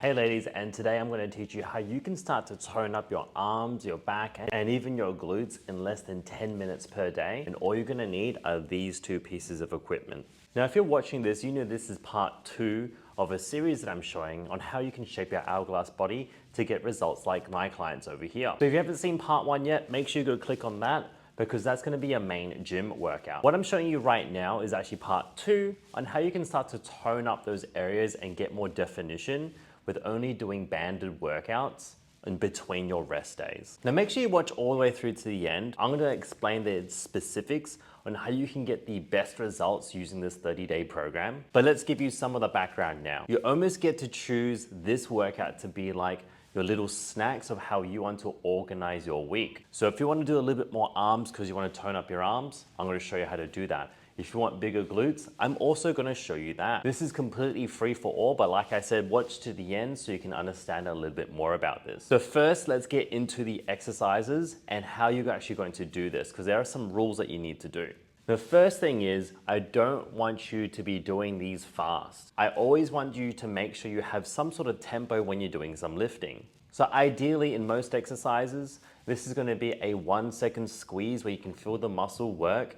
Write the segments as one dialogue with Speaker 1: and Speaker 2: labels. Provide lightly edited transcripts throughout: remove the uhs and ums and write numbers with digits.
Speaker 1: Hey ladies, and today I'm going to teach you how you can start to tone up your arms, your back, and even your glutes in less than 10 minutes per day. And all you're going to need are these two pieces of equipment. Now, if you're watching this, you know this is part 2 of a series that I'm showing on how you can shape your hourglass body to get results like my clients over here. So if you haven't seen part 1 yet, make sure you go click on that, because that's going to be your main gym workout. What I'm showing you right now is actually part 2 on how you can start to tone up those areas and get more definition with only doing banded workouts in between your rest days. Now make sure you watch all the way through to the end. I'm gonna explain the specifics on how you can get the best results using this 30-day program. But let's give you some of the background now. You almost get to choose this workout to be like your little snacks of how you want to organize your week. So if you want to do a little bit more arms because you want to tone up your arms, I'm going to show you how to do that. If you want bigger glutes, I'm also going to show you that. This is completely free for all, but like I said, watch to the end so you can understand a little bit more about this. So first, let's get into the exercises and how you're actually going to do this, because there are some rules that you need to do. The first thing is, I don't want you to be doing these fast. I always want you to make sure you have some sort of tempo when you're doing some lifting. So ideally in most exercises, this is going to be a 1-second squeeze where you can feel the muscle work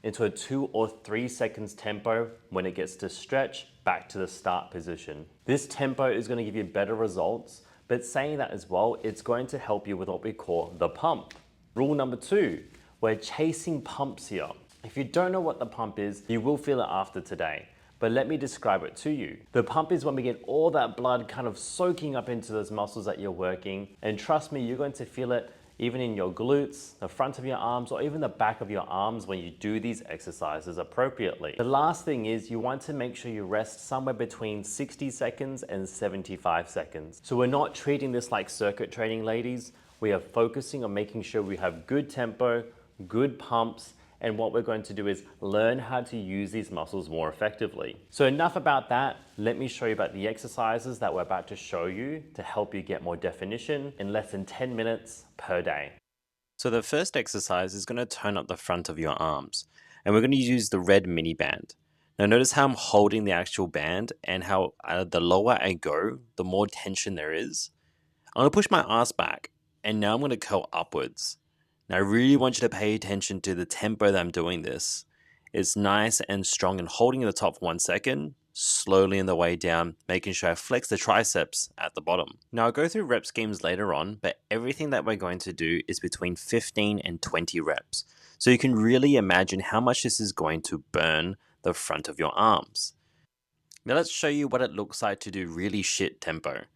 Speaker 1: into a 2 or 3 seconds tempo when it gets to stretch back to the start position. This tempo is going to give you better results, but saying that as well, it's going to help you with what we call the pump. Rule number 2, we're chasing pumps here. If you don't know what the pump is, you will feel it after today, but let me describe it to you. The pump is when we get all that blood kind of soaking up into those muscles that you're working, and trust me, you're going to feel it even in your glutes, the front of your arms, or even the back of your arms when you do these exercises appropriately. The last thing is you want to make sure you rest somewhere between 60 seconds and 75 seconds. So we're not treating this like circuit training, ladies. We are focusing on making sure we have good tempo, good pumps, and what we're going to do is learn how to use these muscles more effectively. So enough about that. Let me show you about the exercises that we're about to show you to help you get more definition in less than 10 minutes per day. So the first exercise is going to tone up the front of your arms, and we're going to use the red mini band. Now notice how I'm holding the actual band and how the lower I go, the more tension there is. I'm going to push my ass back, and now I'm going to curl upwards. Now, I really want you to pay attention to the tempo that I'm doing this. It's nice and strong and holding in the top for 1 second, slowly in the way down, making sure I flex the triceps at the bottom. Now, I'll go through rep schemes later on, but everything that we're going to do is between 15 and 20 reps. So you can really imagine how much this is going to burn the front of your arms. Now, let's show you what it looks like to do really shit tempo.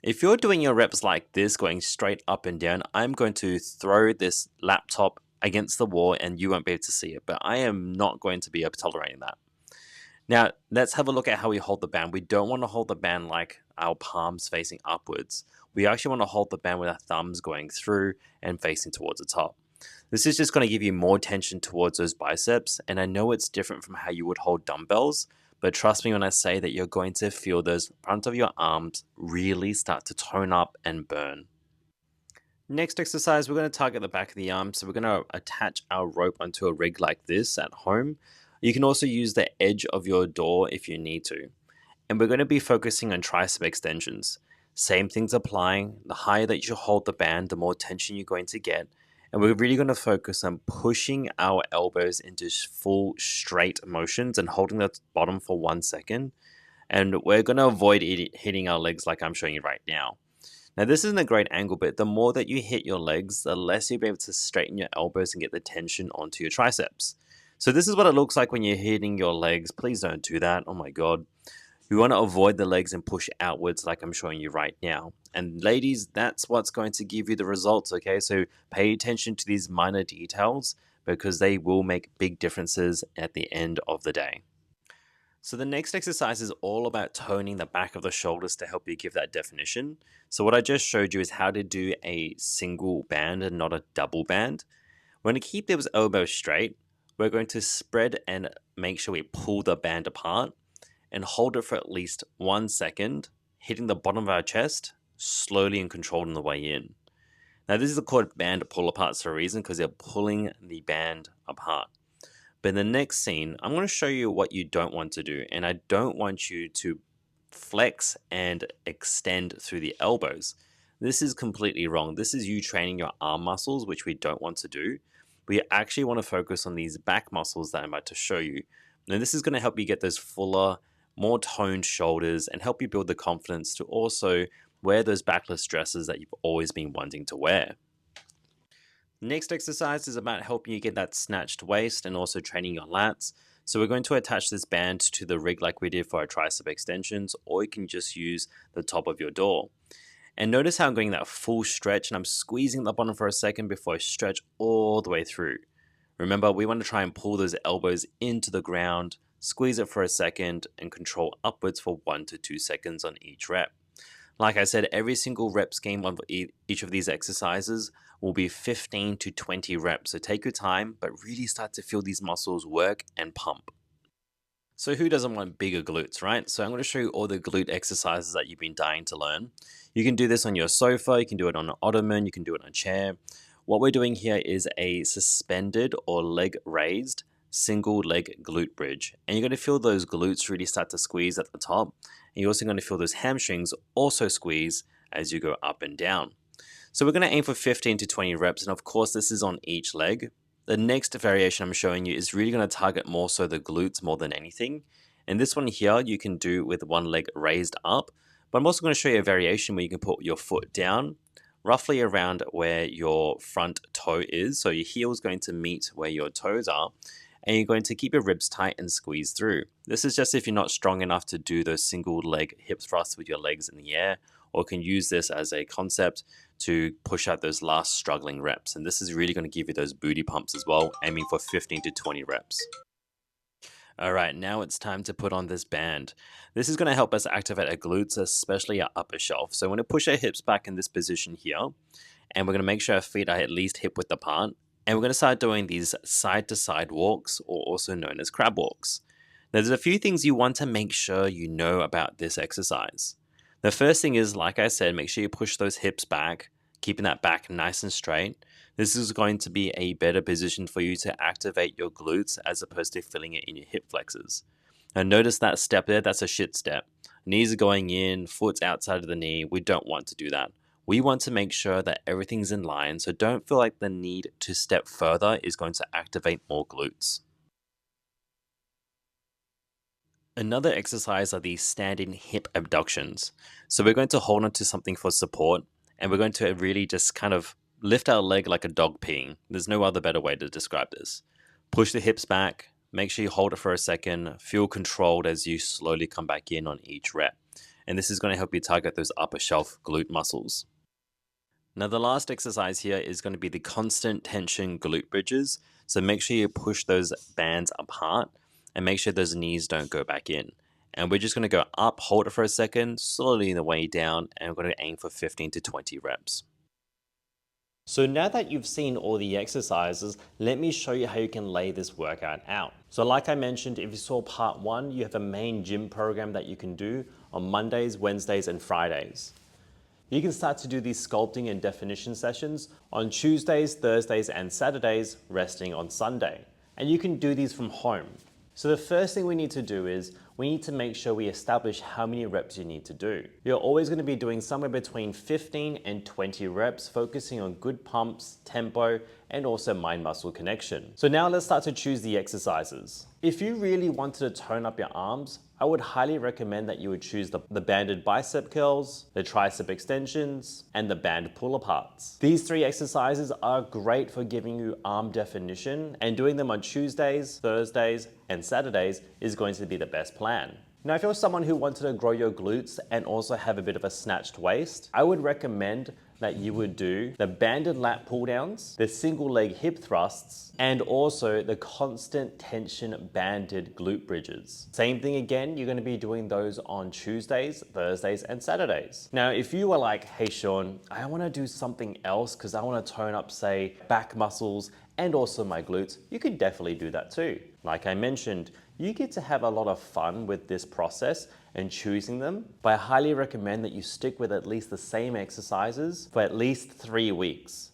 Speaker 1: If you're doing your reps like this, going straight up and down, I'm going to throw this laptop against the wall and you won't be able to see it, but I am not going to be able to tolerate that. Now, let's have a look at how we hold the band. We don't want to hold the band like our palms facing upwards. We actually want to hold the band with our thumbs going through and facing towards the top. This is just going to give you more tension towards those biceps, and I know it's different from how you would hold dumbbells, but trust me when I say that you're going to feel those front of your arms really start to tone up and burn. Next exercise, we're going to target the back of the arm. So we're going to attach our rope onto a rig like this at home. You can also use the edge of your door if you need to. And we're going to be focusing on tricep extensions. Same things applying. The higher that you hold the band, the more tension you're going to get. And we're really going to focus on pushing our elbows into full straight motions and holding the bottom for 1 second. And we're going to avoid hitting our legs like I'm showing you right now. Now, this isn't a great angle, but the more that you hit your legs, the less you'll be able to straighten your elbows and get the tension onto your triceps. So this is what it looks like when you're hitting your legs. Please don't do that. Oh my God. We want to avoid the legs and push outwards like I'm showing you right now. And ladies, that's what's going to give you the results, okay? So pay attention to these minor details because they will make big differences at the end of the day. So the next exercise is all about toning the back of the shoulders to help you give that definition. So what I just showed you is how to do a single band and not a double band. We're going to keep those elbows straight. We're going to spread and make sure we pull the band apart and hold it for at least 1 second, hitting the bottom of our chest, slowly and controlled on the way in. Now, this is called band pull aparts for a reason, because they're pulling the band apart. But in the next scene, I'm going to show you what you don't want to do, and I don't want you to flex and extend through the elbows. This is completely wrong. This is you training your arm muscles, which we don't want to do. We actually want to focus on these back muscles that I'm about to show you. Now, this is going to help you get those fuller, more toned shoulders and help you build the confidence to also wear those backless dresses that you've always been wanting to wear. Next exercise is about helping you get that snatched waist and also training your lats. So we're going to attach this band to the rig like we did for our tricep extensions, or you can just use the top of your door. And notice how I'm getting that full stretch and I'm squeezing the bottom for a second before I stretch all the way through. Remember, we want to try and pull those elbows into the ground, squeeze it for a second, and control upwards for 1 to 2 seconds on each rep. Like I said, every single rep scheme of each of these exercises will be 15 to 20 reps. So take your time, but really start to feel these muscles work and pump. So who doesn't want bigger glutes, right? So I'm going to show you all the glute exercises that you've been dying to learn. You can do this on your sofa, you can do it on an ottoman, you can do it on a chair. What we're doing here is a suspended or leg raised single leg glute bridge. And you're going to feel those glutes really start to squeeze at the top. And you're also going to feel those hamstrings also squeeze as you go up and down. So we're going to aim for 15 to 20 reps. And of course, this is on each leg. The next variation I'm showing you is really going to target more so the glutes more than anything. And this one here, you can do with one leg raised up. But I'm also going to show you a variation where you can put your foot down, roughly around where your front toe is. So your heel is going to meet where your toes are. And you're going to keep your ribs tight and squeeze through. This is just if you're not strong enough to do those single leg hip thrusts with your legs in the air, or can use this as a concept to push out those last struggling reps. And this is really going to give you those booty pumps as well, aiming for 15 to 20 reps. All right, now it's time to put on this band. This is going to help us activate our glutes, especially our upper shelf. So we're going to push our hips back in this position here, and we're going to make sure our feet are at least hip width apart. And we're going to start doing these side-to-side walks, or also known as crab walks. Now, there's a few things you want to make sure you know about this exercise. The first thing is, like I said, make sure you push those hips back, keeping that back nice and straight. This is going to be a better position for you to activate your glutes as opposed to feeling it in your hip flexors. Now, notice that step there, that's a shit step. Knees are going in, foot's outside of the knee. We don't want to do that. We want to make sure that everything's in line, so don't feel like the need to step further is going to activate more glutes. Another exercise are these standing hip abductions. So we're going to hold on to something for support, and we're going to really just kind of lift our leg like a dog peeing. There's no other better way to describe this. Push the hips back, make sure you hold it for a second, feel controlled as you slowly come back in on each rep. And this is going to help you target those upper shelf glute muscles. Now the last exercise here is going to be the constant tension glute bridges. So make sure you push those bands apart and make sure those knees don't go back in. And we're just going to go up, hold it for a second, slowly the way down, and we're going to aim for 15 to 20 reps. So now that you've seen all the exercises, let me show you how you can lay this workout out. So like I mentioned, if you saw part 1, you have a main gym program that you can do on Mondays, Wednesdays, and Fridays. You can start to do these sculpting and definition sessions on Tuesdays, Thursdays, and Saturdays, resting on Sunday. And you can do these from home. So the first thing we need to do is we need to make sure we establish how many reps you need to do. You're always going to be doing somewhere between 15 and 20 reps, focusing on good pumps, tempo, and also mind-muscle connection. So now let's start to choose the exercises. If you really wanted to tone up your arms, I would highly recommend that you would choose the banded bicep curls, the tricep extensions, and the band pull-aparts. These 3 exercises are great for giving you arm definition, and doing them on Tuesdays, Thursdays, and Saturdays is going to be the best plan. Now, if you're someone who wanted to grow your glutes and also have a bit of a snatched waist, I would recommend that you would do the banded lat pull downs, the single leg hip thrusts, and also the constant tension banded glute bridges. Same thing again, you're going to be doing those on Tuesdays, Thursdays, and Saturdays. Now, if you were like, hey Sean, I want to do something else because I want to tone up, say, back muscles and also my glutes, you could definitely do that too. Like I mentioned, you get to have a lot of fun with this process and choosing them, but I highly recommend that you stick with at least the same exercises for at least 3 weeks.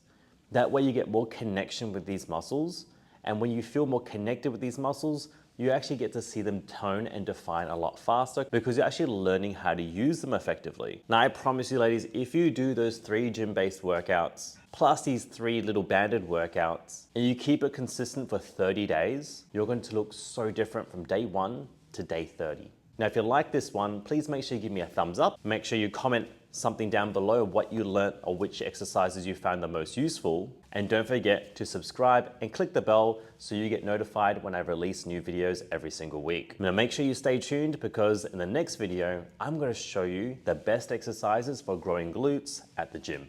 Speaker 1: That way you get more connection with these muscles, and when you feel more connected with these muscles, you actually get to see them tone and define a lot faster because you're actually learning how to use them effectively. Now, I promise you ladies, if you do those 3 gym-based workouts, plus these 3 little banded workouts, and you keep it consistent for 30 days, you're going to look so different from day 1 to day 30. Now, if you like this one, please make sure you give me a thumbs up. Make sure you comment something down below what you learnt or which exercises you found the most useful. And don't forget to subscribe and click the bell so you get notified when I release new videos every single week. Now make sure you stay tuned because in the next video, I'm going to show you the best exercises for growing glutes at the gym.